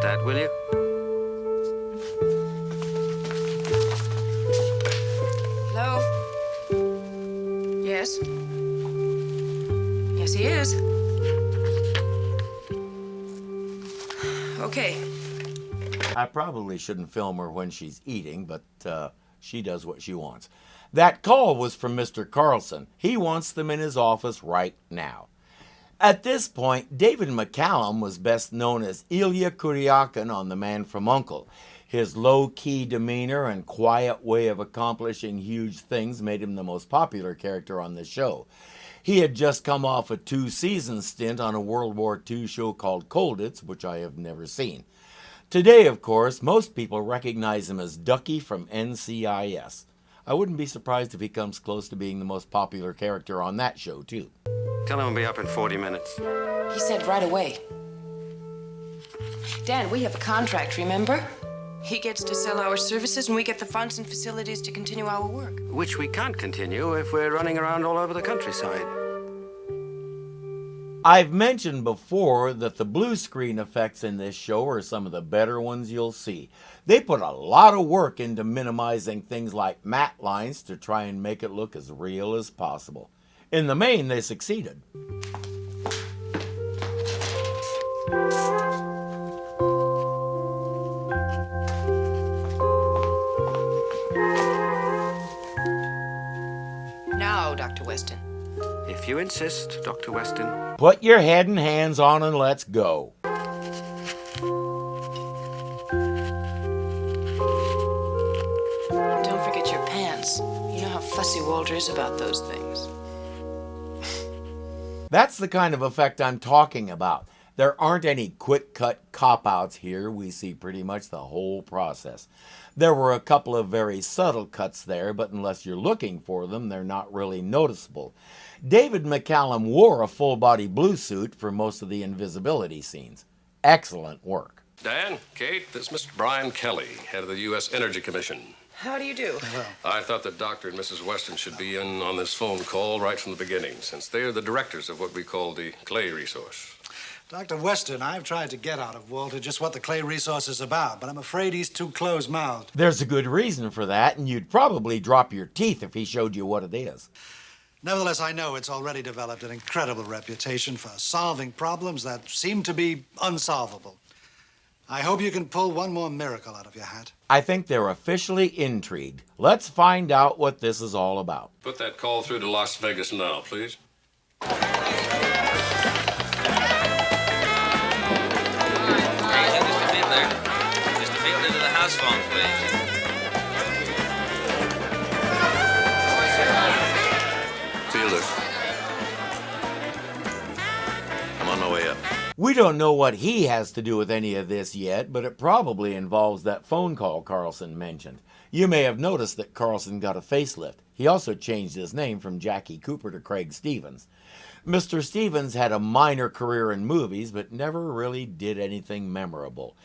that, will you? Hello? Yes? Yes, he is. Okay. I probably shouldn't film her when she's eating, but she does what she wants. That call was from Mr. Carlson. He wants them in his office right now. At this point, David McCallum was best known as Ilya Kuryakin on The Man from U.N.C.L.E. His low-key demeanor and quiet way of accomplishing huge things made him the most popular character on the show. He had just come off a 2-season stint on a World War II show called Colditz, which I have never seen. Today, of course, most people recognize him as Ducky from NCIS. I wouldn't be surprised if he comes close to being the most popular character on that show, too. Tell him I'll be up in 40 minutes. He said right away. Dan, we have a contract, remember? He gets to sell our services and we get the funds and facilities to continue our work. Which we can't continue if we're running around all over the countryside. I've mentioned before that the blue screen effects in this show are some of the better ones you'll see. They put a lot of work into minimizing things like matte lines to try and make it look as real as possible. In the main, they succeeded. Now, Dr. Weston. If you insist, Dr. Weston. Put your head and hands on and let's go. Don't forget your pants. You know how fussy Walter is about those things. That's the kind of effect I'm talking about. There aren't any quick-cut cop-outs here. We see pretty much the whole process. There were a couple of very subtle cuts there, but unless you're looking for them, they're not really noticeable. David McCallum wore a full-body blue suit for most of the invisibility scenes. Excellent work. Dan, Kate, this is Mr. Brian Kelly, head of the U.S. Energy Commission. How do you do? I thought that Dr. and Mrs. Weston should be in on this phone call right from the beginning, since they are the directors of what we call the Klae Resource. Dr. Weston, I've tried to get out of Walter just what the Klae Resource is about, but I'm afraid he's too close-mouthed. There's a good reason for that, and you'd probably drop your teeth if he showed you what it is. Nevertheless, I know it's already developed an incredible reputation for solving problems that seem to be unsolvable. I hope you can pull one more miracle out of your hat. I think they're officially intrigued. Let's find out what this is all about. Put that call through to Las Vegas now, please. Mr. Field, into the house phone, please. Fielder. I'm on my way up. We don't know what he has to do with any of this yet, but it probably involves that phone call Carlson mentioned. You may have noticed that Carlson got a facelift. He also changed his name from Jackie Cooper to Craig Stevens. Mr. Stevens had a minor career in movies, but never really did anything memorable.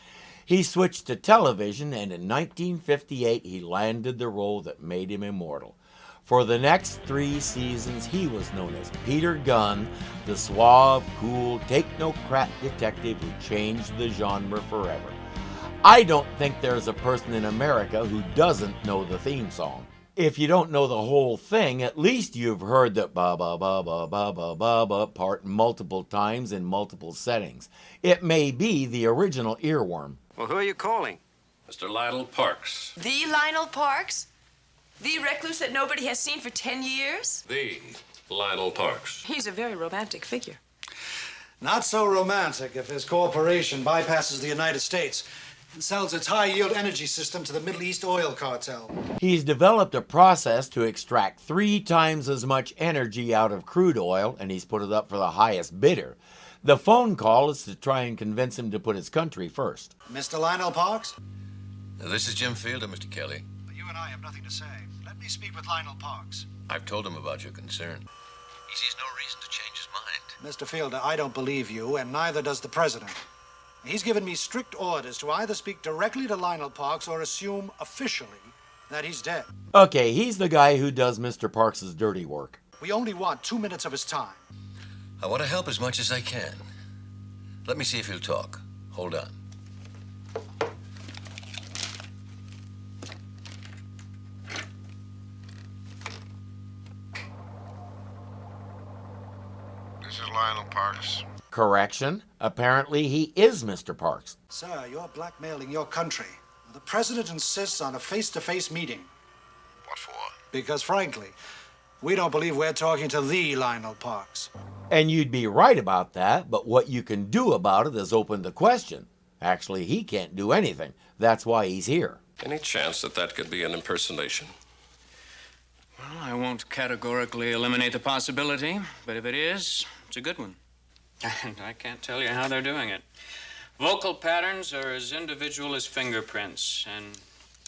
He switched to television, and in 1958 he landed the role that made him immortal. For the next 3 seasons, he was known as Peter Gunn, the suave, cool, take-no-crap detective who changed the genre forever. I don't think there's a person in America who doesn't know the theme song. If you don't know the whole thing, at least you've heard the ba-ba-ba-ba-ba-ba-ba part multiple times in multiple settings. It may be the original earworm. Well, who are you calling? Mr. Lionel Parks. The Lionel Parks? The recluse that nobody has seen for 10 years? The Lionel Parks. He's a very romantic figure. Not so romantic if his corporation bypasses the United States and sells its high-yield energy system to the Middle East oil cartel. He's developed a process to extract 3 times as much energy out of crude oil, and he's put it up for the highest bidder. The phone call is to try and convince him to put his country first. Mr. Lionel Parks? This is Jim Fielder, Mr. Kelly. You and I have nothing to say. Let me speak with Lionel Parks. I've told him about your concern. He sees no reason to change his mind. Mr. Fielder, I don't believe you, and neither does the president. He's given me strict orders to either speak directly to Lionel Parks or assume officially that he's dead. Okay, he's the guy who does Mr. Parks' dirty work. We only want 2 minutes of his time. I want to help as much as I can. Let me see if he'll talk. Hold on. This is Lionel Parks. Correction. Apparently he is Mr. Parks. Sir, you're blackmailing your country. The president insists on a face-to-face meeting. What for? Because, frankly, we don't believe we're talking to the Lionel Parks. And you'd be right about that, but what you can do about it is open the question. Actually, he can't do anything. That's why he's here. Any chance that that could be an impersonation? Well, I won't categorically eliminate the possibility, but if it is, it's a good one. And I can't tell you how they're doing it. Vocal patterns are as individual as fingerprints, and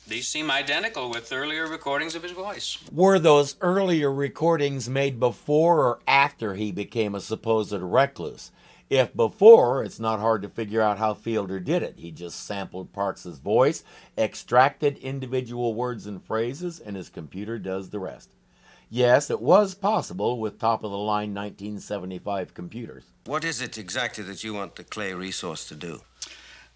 these seem identical with earlier recordings of his voice. Were those earlier recordings made before or after he became a supposed recluse? If before, it's not hard to figure out how Fielder did it. He just sampled Parks's voice, extracted individual words and phrases, and his computer does the rest. Yes, it was possible with top-of-the-line 1975 computers. What is it exactly that you want the Klae Resource to do?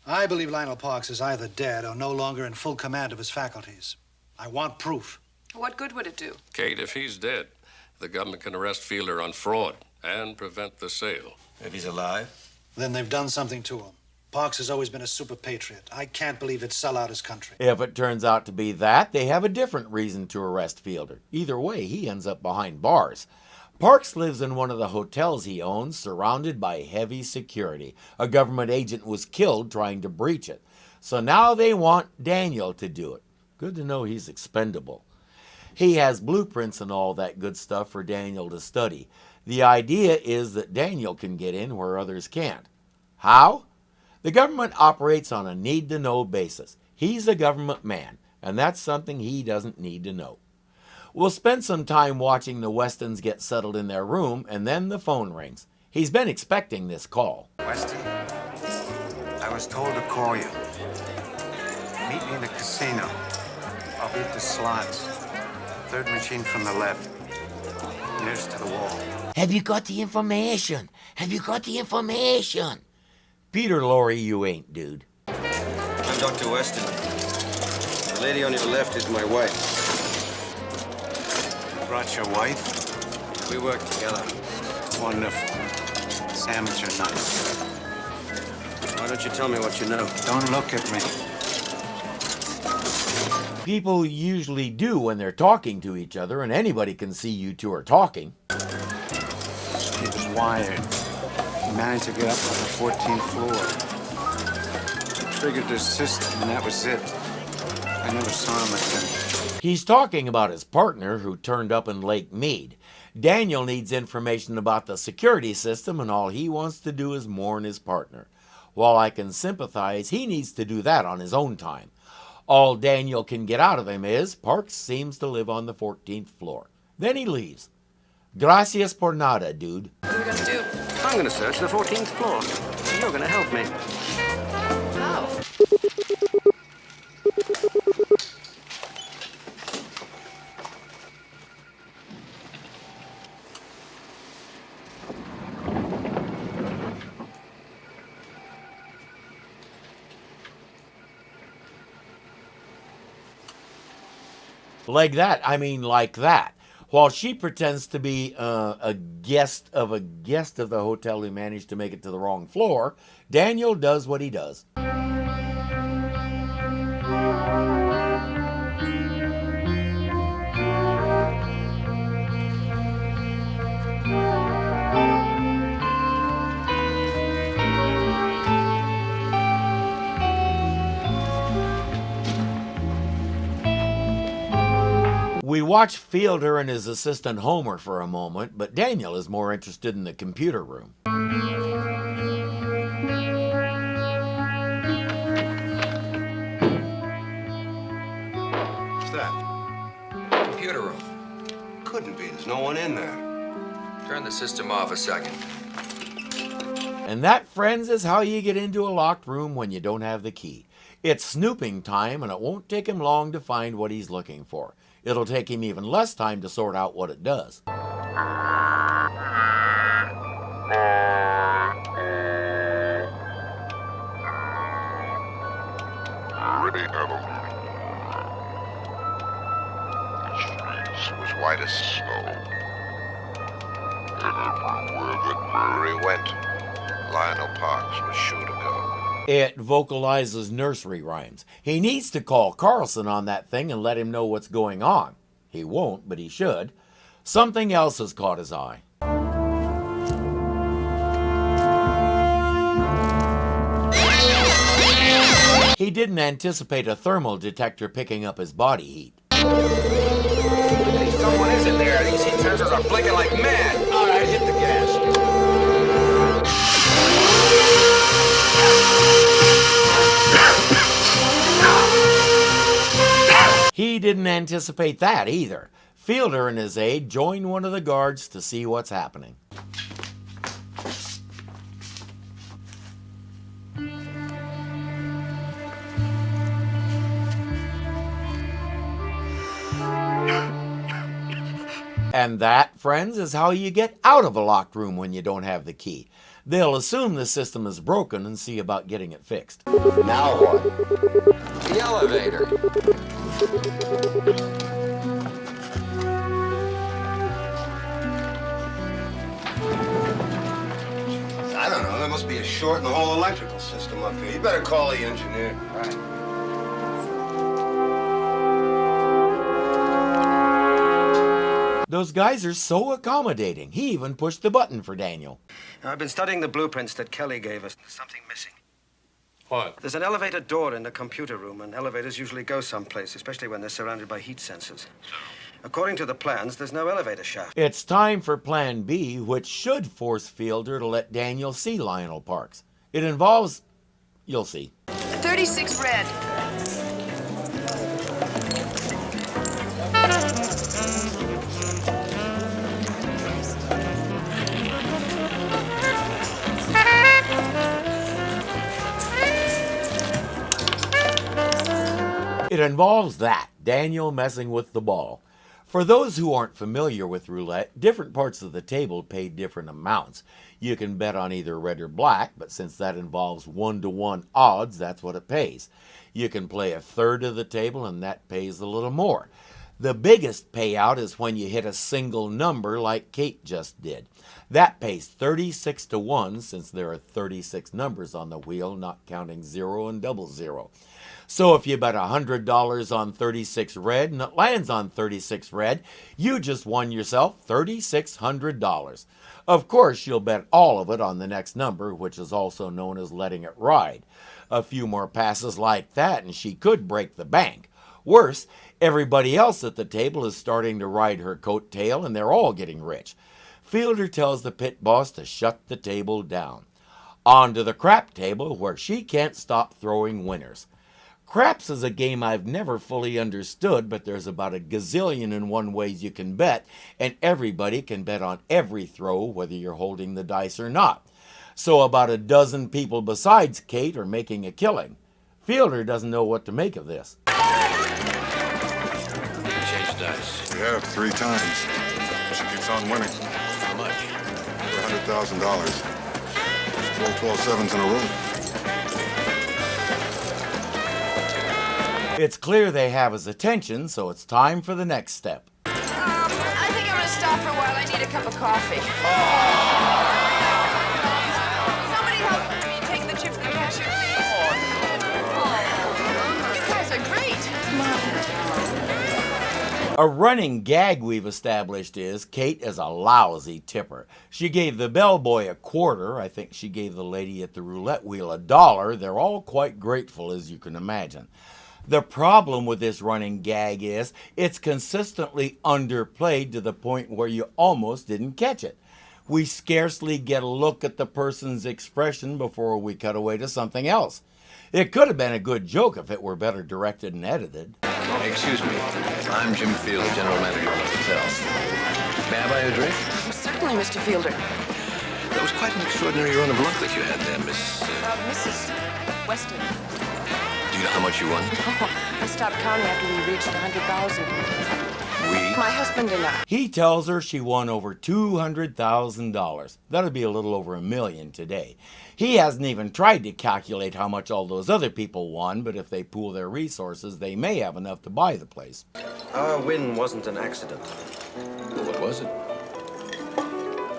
I believe Lionel Parks is either dead or no longer in full command of his faculties. I want proof. What good would it do? Kate, if he's dead, the government can arrest Fielder on fraud and prevent the sale. If he's alive? Then they've done something to him. Parks has always been a super patriot. I can't believe he'd sell out his country. If it turns out to be that, they have a different reason to arrest Fielder. Either way, he ends up behind bars. Parks lives in one of the hotels he owns, surrounded by heavy security. A government agent was killed trying to breach it. So now they want Daniel to do it. Good to know he's expendable. He has blueprints and all that good stuff for Daniel to study. The idea is that Daniel can get in where others can't. How? The government operates on a need-to-know basis. He's a government man, and that's something he doesn't need to know. We'll spend some time watching the Westons get settled in their room, and then the phone rings. He's been expecting this call. Weston, I was told to call you. Meet me in the casino. I'll be at the slots. Third machine from the left. Nearest to the wall. Have you got the information? Have you got the information? Peter Lorre, you ain't, dude. I'm Dr. Weston. The lady on your left is my wife. Brought your wife? We work together. Wonderful. Sandwich or nuts? Why don't you tell me what you know? Don't look at me. People usually do when they're talking to each other, and anybody can see you two are talking. He was wired. He managed to get up on the 14th floor. Triggered the system, and that was it. I never saw him again. He's talking about his partner who turned up in Lake Mead. Daniel needs information about the security system, and all he wants to do is mourn his partner. While I can sympathize, he needs to do that on his own time. All Daniel can get out of him is Parks seems to live on the 14th floor. Then he leaves. Gracias por nada, dude. What are we gonna do? I'm going to search the 14th floor. You're going to help me. How? Like that, I mean like that. While she pretends to be a guest of the hotel who managed to make it to the wrong floor, Daniel does what he does. We watch Fielder and his assistant Homer for a moment, but Daniel is more interested in the computer room. What's that? Computer room. Couldn't be. There's no one in there. Turn the system off a second. And that, friends, is how you get into a locked room when you don't have the key. It's snooping time, and it won't take him long to find what he's looking for. It'll take him even less time to sort out what it does. already elevated. The streets was white as snow. And everywhere that Mary went, Lionel Parks was sure to go. It vocalizes nursery rhymes. He needs to call Carlson on that thing and let him know what's going on. He won't, but he should. Something else has caught his eye. He didn't anticipate a thermal detector picking up his body heat. Hey, someone is in there. These heat sensors are blinking like mad. All right, hit the gas. He didn't anticipate that either. Fielder and his aide join one of the guards to see what's happening. And that, friends, is how you get out of a locked room when you don't have the key. They'll assume the system is broken and see about getting it fixed. Now what? The elevator. I don't know. There must be a short in the whole electrical system up here. You better call the engineer. Right. Those guys are so accommodating. He even pushed the button for Daniel. Now, I've been studying the blueprints that Kelly gave us. There's something missing. What? There's an elevator door in the computer room, and elevators usually go someplace, especially when they're surrounded by heat sensors. According to the plans, there's no elevator shaft. It's time for Plan B, which should force Fielder to let Daniel see Lionel Parks. It involves... you'll see. 36 red. It involves that, Daniel messing with the ball. For those who aren't familiar with roulette, different parts of the table pay different amounts. You can bet on either red or black, but since that involves 1-to-1 odds, that's what it pays. You can play a third of the table, and that pays a little more. The biggest payout is when you hit a single number like Kate just did. That pays 36-to-1 since there are 36 numbers on the wheel, not counting 0 and 00. So if you bet $100 on 36 red and it lands on 36 red, you just won yourself $3,600. Of course, you'll bet all of it on the next number, which is also known as letting it ride. A few more passes like that and she could break the bank. Worse, everybody else at the table is starting to ride her coattail and they're all getting rich. Fielder tells the pit boss to shut the table down. On to the crap table where she can't stop throwing winners. Craps is a game I've never fully understood, but there's about a gazillion and one ways you can bet, and everybody can bet on every throw, whether you're holding the dice or not. So about a dozen people besides Kate are making a killing. Fielder doesn't know what to make of this. Change dice. We have 3 times. She keeps on winning. How much? For $100,000. Roll 12 sevens in a row. It's clear they have his attention, so it's time for the next step. I think I'm gonna stop for a while. I need a cup of coffee. Somebody help me take the chip to the cashier, please. You guys are great. A running gag we've established is Kate is a lousy tipper. She gave the bellboy a quarter. I think she gave the lady at the roulette wheel $1. They're all quite grateful, as you can imagine. The problem with this running gag is it's consistently underplayed to the point where you almost didn't catch it. We scarcely get a look at the person's expression before we cut away to something else. It could have been a good joke if it were better directed and edited. Excuse me. I'm Jim Fielder, general manager of the hotel. May I buy you a drink? Certainly, Mr. Fielder. That was quite an extraordinary run of luck that you had there, Miss... Mrs. Weston. Do you know how much you won? Oh, I stopped counting after we reached 100,000. We? My husband and I. He tells her she won over $200,000. That'd be a little over $1 million today. He hasn't even tried to calculate how much all those other people won, but if they pool their resources, they may have enough to buy the place. Our win wasn't an accident. Well, what was it?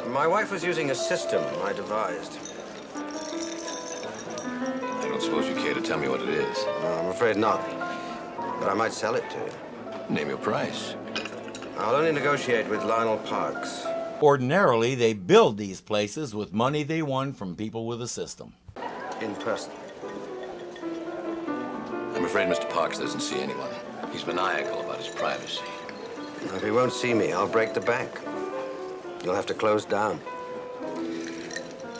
My wife was using a system I devised. I don't suppose you care to tell me what it is. No, I'm afraid not. But I might sell it to you. Name your price. I'll only negotiate with Lionel Parks. Ordinarily, they build these places with money they won from people with a system. In person. I'm afraid Mr. Parks doesn't see anyone. He's maniacal about his privacy. If he won't see me, I'll break the bank. You'll have to close down.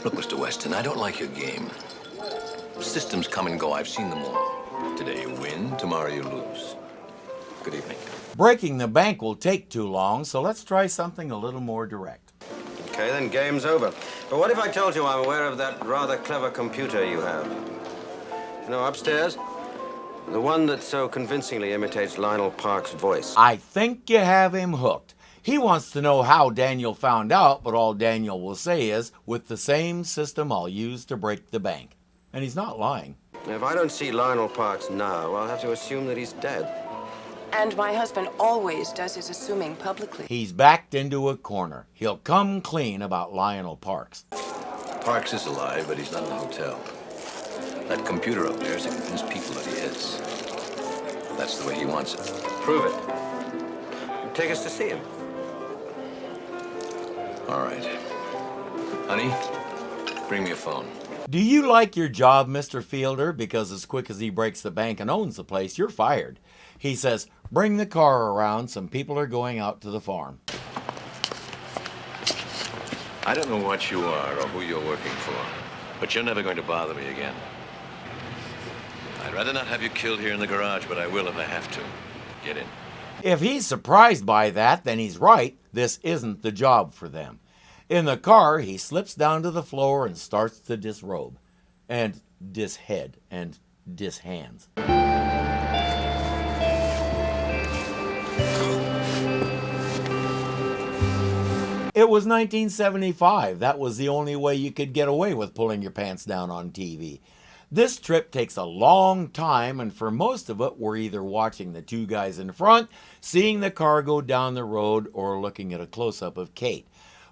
Look, Mr. Weston, I don't like your game. Systems come and go. I've seen them all. Today you win, tomorrow you lose. Good evening. Breaking the bank will take too long, so let's try something a little more direct. Okay, then game's over. But what if I told you I'm aware of that rather clever computer you have? You know, upstairs? The one that so convincingly imitates Lionel Parks' voice. I think you have him hooked. He wants to know how Daniel found out, but all Daniel will say is, with the same system I'll use to break the bank. And he's not lying. If I don't see Lionel Parks now, I'll have to assume that he's dead. And my husband always does his assuming publicly. He's backed into a corner. He'll come clean about Lionel Parks. Parks is alive, but he's not in the hotel. That computer up there is to convince people that he is. That's the way he wants it. Prove it. Take us to see him. All right. Honey, bring me a phone. Do you like your job, Mr. Fielder? Because as quick as he breaks the bank and owns the place, you're fired. He says, bring the car around. Some people are going out to the farm. I don't know what you are or who you're working for, but you're never going to bother me again. I'd rather not have you killed here in the garage, but I will if I have to. Get in. If he's surprised by that, then he's right. This isn't the job for them. In the car, he slips down to the floor and starts to disrobe. And dishead and dishands. It was 1975. That was the only way you could get away with pulling your pants down on TV. This trip takes a long time, and for most of it, we're either watching the two guys in front, seeing the car go down the road, or looking at a close-up of Kate.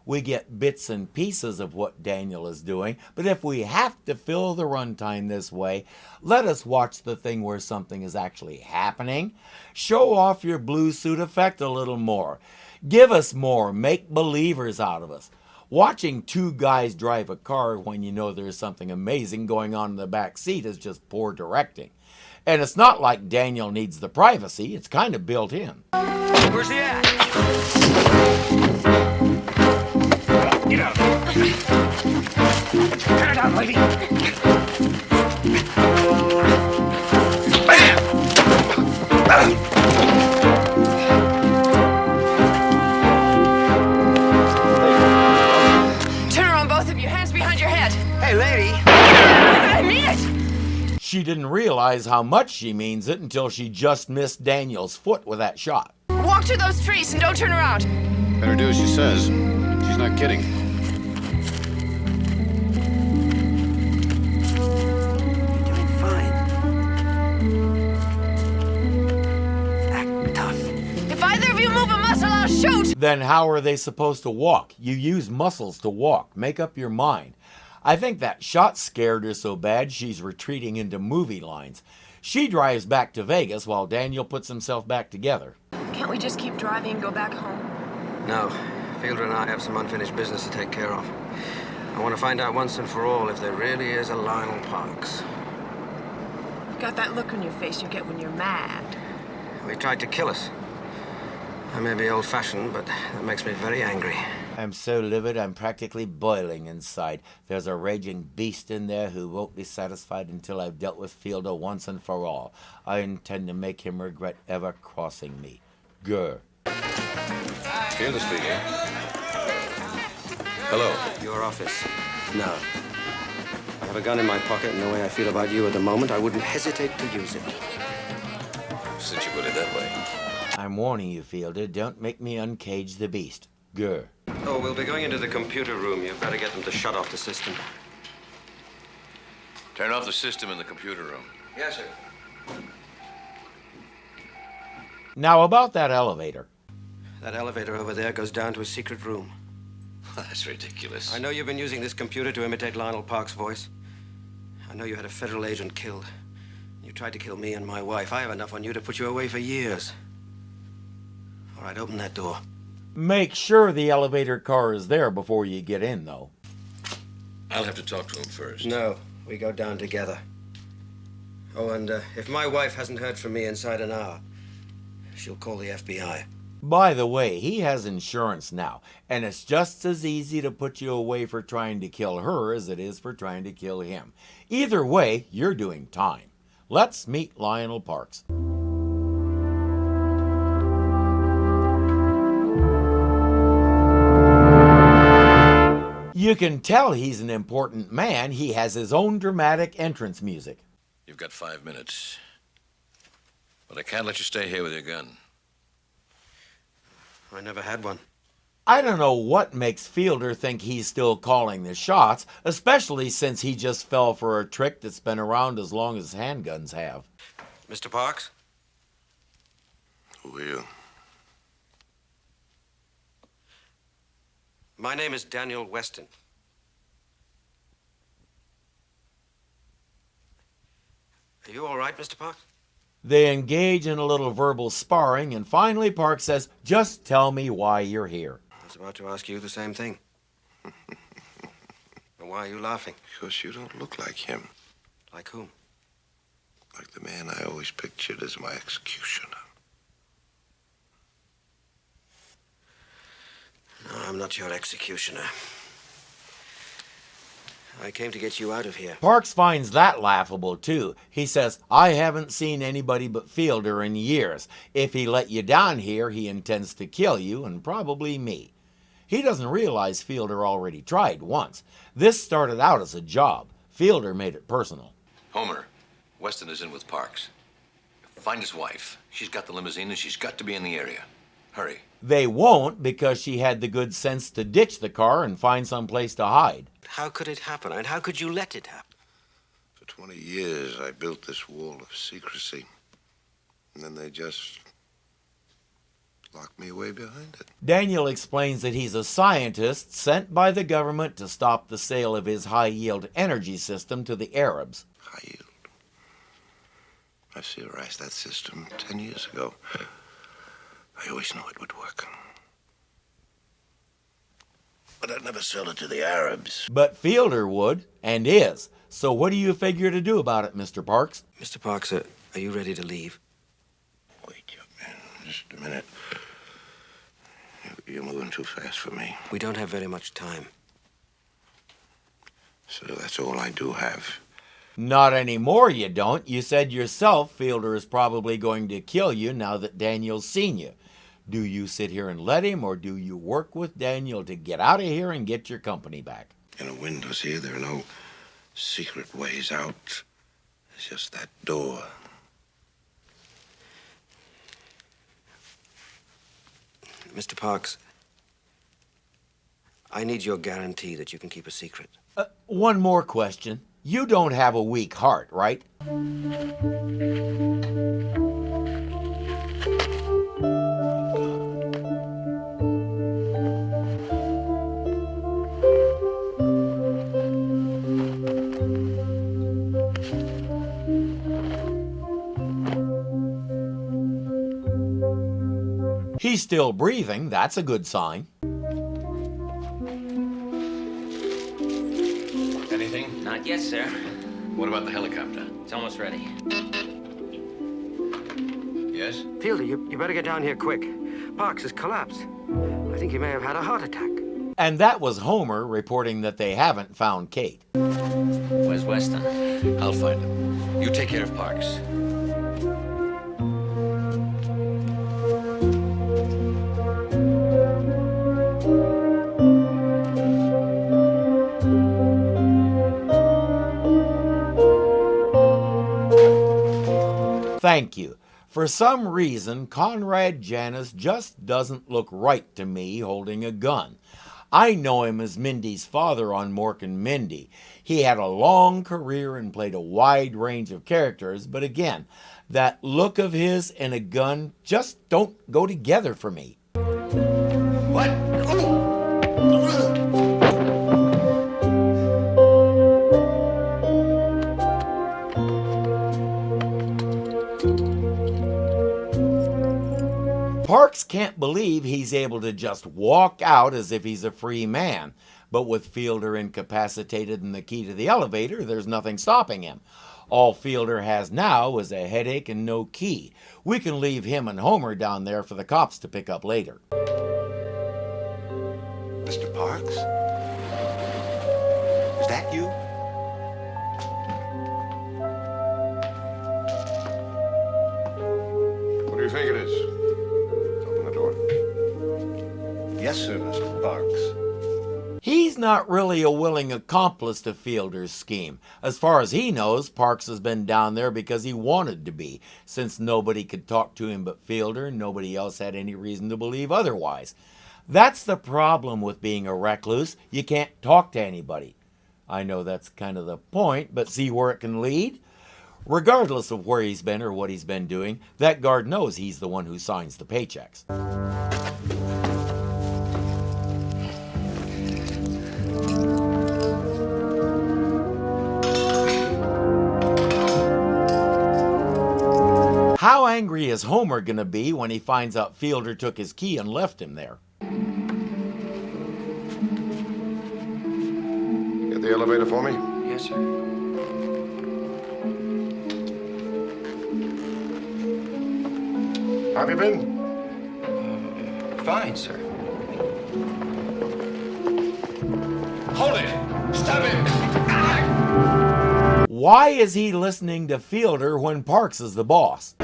We get bits and pieces of what Daniel is doing, but if we have to fill the runtime this way, let us watch the thing where something is actually happening. Show off your blue suit effect a little more. Give us more make-believers out of us. Watching two guys drive a car when you know there's something amazing going on in the back seat is just poor directing. And it's not like Daniel needs the privacy, it's kind of built in. Where's he at? Get out. Turn it on, lady. Bam! Turn around, both of you. Hands behind your head. Hey, lady. I mean it. She didn't realize how much she means it until she just missed Daniel's foot with that shot. Walk to those trees and don't turn around. Better do as she says. She's not kidding. You're doing fine. Act tough. If either of you move a muscle, I'll shoot. Then how are they supposed to walk? You use muscles to walk. Make up your mind. I think that shot scared her so bad she's retreating into movie lines. She drives back to Vegas while Daniel puts himself back together. Can't we just keep driving and go back home? No. Fielder and I have some unfinished business to take care of. I want to find out once and for all if there really is a Lionel Parks. You've got that look on your face you get when you're mad. He tried to kill us. I may be old-fashioned, but that makes me very angry. I'm so livid I'm practically boiling inside. There's a raging beast in there who won't be satisfied until I've dealt with Fielder once and for all. I intend to make him regret ever crossing me. Grr. Fielder speaking. Hello. Your office. No. I have a gun in my pocket, and the way I feel about you at the moment, I wouldn't hesitate to use it. Since you put it that way. I'm warning you, Fielder. Don't make me uncage the beast. Grr. Oh, we'll be going into the computer room. You've got to get them to shut off the system. Turn off the system in the computer room. Yes, sir. Now, about that elevator. That elevator over there goes down to a secret room. That's ridiculous. I know you've been using this computer to imitate Lionel Parks' voice. I know you had a federal agent killed. You tried to kill me and my wife. I have enough on you to put you away for years. All right, open that door. Make sure the elevator car is there before you get in, though. I'll have to talk to him first. No, we go down together. Oh, and if my wife hasn't heard from me inside an hour, she'll call the FBI. By the way, he has insurance now, and it's just as easy to put you away for trying to kill her as it is for trying to kill him. Either way, you're doing time. Let's meet Lionel Parks. You can tell he's an important man. He has his own dramatic entrance music. You've got 5 minutes. But I can't let you stay here with your gun. I never had one. I don't know what makes Fielder think he's still calling the shots, especially since he just fell for a trick that's been around as long as handguns have. Mr. Parks? Who are you? My name is Daniel Weston. Are you all right, Mr. Parks? They engage in a little verbal sparring, and finally Parks says, "Just tell me why you're here." I was about to ask you the same thing. And why are you laughing? Because you don't look like him. Like whom? Like the man I always pictured as my executioner. No, I'm not your executioner. I came to get you out of here. Parks finds that laughable, too. He says, "I haven't seen anybody but Fielder in years. If he let you down here, he intends to kill you, and probably me." He doesn't realize Fielder already tried once. This started out as a job. Fielder made it personal. Homer, Weston is in with Parks. Find his wife. She's got the limousine and she's got to be in the area. Hurry. They won't because she had the good sense to ditch the car and find some place to hide. How could it happen? And how could you let it happen? For 20 years, I built this wall of secrecy. And then they just locked me away behind it. Daniel explains that he's a scientist sent by the government to stop the sale of his high-yield energy system to the Arabs. High yield. I theorized that system 10 years ago. I always knew it would work. But I'd never sell it to the Arabs. But Fielder would, and is. So what do you figure to do about it, Mr. Parks? Mr. Parks, are you ready to leave? Wait, young man, just a minute. You're moving too fast for me. We don't have very much time. So that's all I do have. Not anymore, you don't. You said yourself Fielder is probably going to kill you now that Daniel's seen you. Do you sit here and let him, or do you work with Daniel to get out of here and get your company back? In the windows here, there are no secret ways out. It's just that door. Mr. Parks, I need your guarantee that you can keep a secret. One more question. You don't have a weak heart, right? He's still breathing. That's a good sign. Anything? Not yet, sir. What about the helicopter? It's almost ready. Yes? Fielder, you better get down here quick. Parks has collapsed. I think he may have had a heart attack. And that was Homer reporting that they haven't found Kate. Where's Weston? I'll find him. You take care of Parks. Thank you. For some reason, Conrad Janis just doesn't look right to me holding a gun. I know him as Mindy's father on Mork and Mindy. He had a long career and played a wide range of characters, but again, that look of his and a gun just don't go together for me. What? Parks can't believe he's able to just walk out as if he's a free man. But with Fielder incapacitated and the key to the elevator, there's nothing stopping him. All Fielder has now is a headache and no key. We can leave him and Homer down there for the cops to pick up later. Mr. Parks? Is that you? What do you think it is? Open the door. Yes, sir, Mr. Parks. He's not really a willing accomplice to Fielder's scheme. As far as he knows, Parks has been down there because he wanted to be. Since nobody could talk to him but Fielder, nobody else had any reason to believe otherwise. That's the problem with being a recluse. You can't talk to anybody. I know that's kind of the point, but see where it can lead? Regardless of where he's been or what he's been doing, that guard knows he's the one who signs the paychecks. How angry is Homer going to be when he finds out Fielder took his key and left him there? Get the elevator for me? Yes, sir. How have you been? Fine, sir. Hold it! Stop it! Why is he listening to Fielder when Parks is the boss?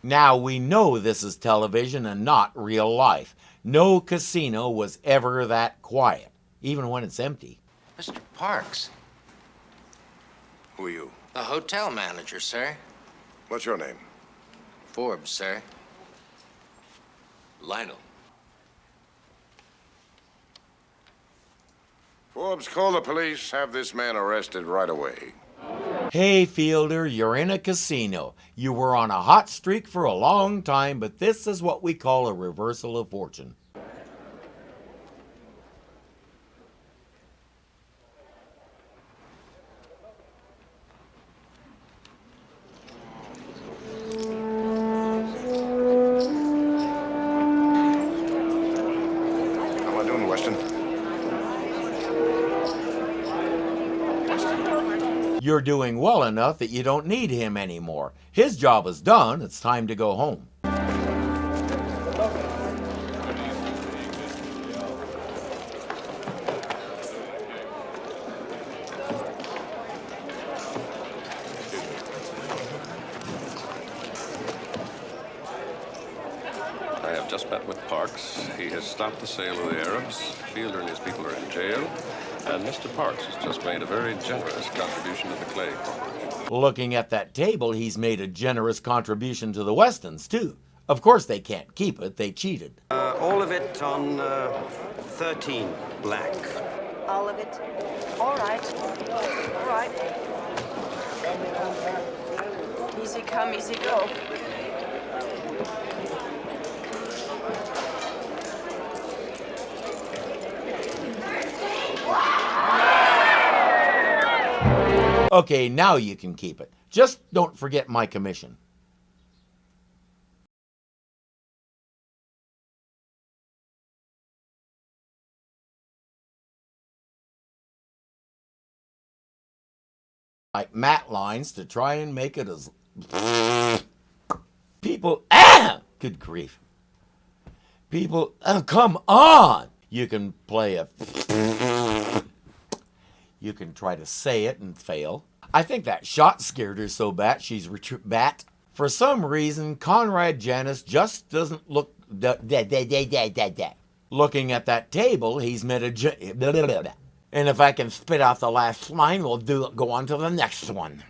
Now we know this is television and not real life. No casino was ever that quiet, even when it's empty. Mr. Parks, Who are you? the hotel manager, sir. What's your name? Forbes, sir. Lionel. Forbes, call the police. Have this man arrested right away. Hey, Fielder, you're in a casino. You were on a hot streak for a long time, but this is what we call a reversal of fortune. How am I doing, Weston? You're doing well enough that you don't need him anymore. His job is done. It's time to go home. I have just met with Parks. He has stopped the sale of the Arabs. Fielder and his people are in jail. And Mr. Parks has just made a very generous contribution to the Klae Corporation. Looking at that table, he's made a generous contribution to the Westons, too. Of course they can't keep it. They cheated. All of it on 13 black. All of it? All right. All right. Easy come, easy go. Okay, now you can keep it. Just don't forget my commission. Like matte lines to try and make it as... People... Good grief. People... Oh, come on! You can play a... You can try to say it and fail. I think that shot scared her so bad she's bat. For some reason, Conrad Janis just doesn't look looking at that table. He's met a and if I can spit out the last line, we'll go on to the next one.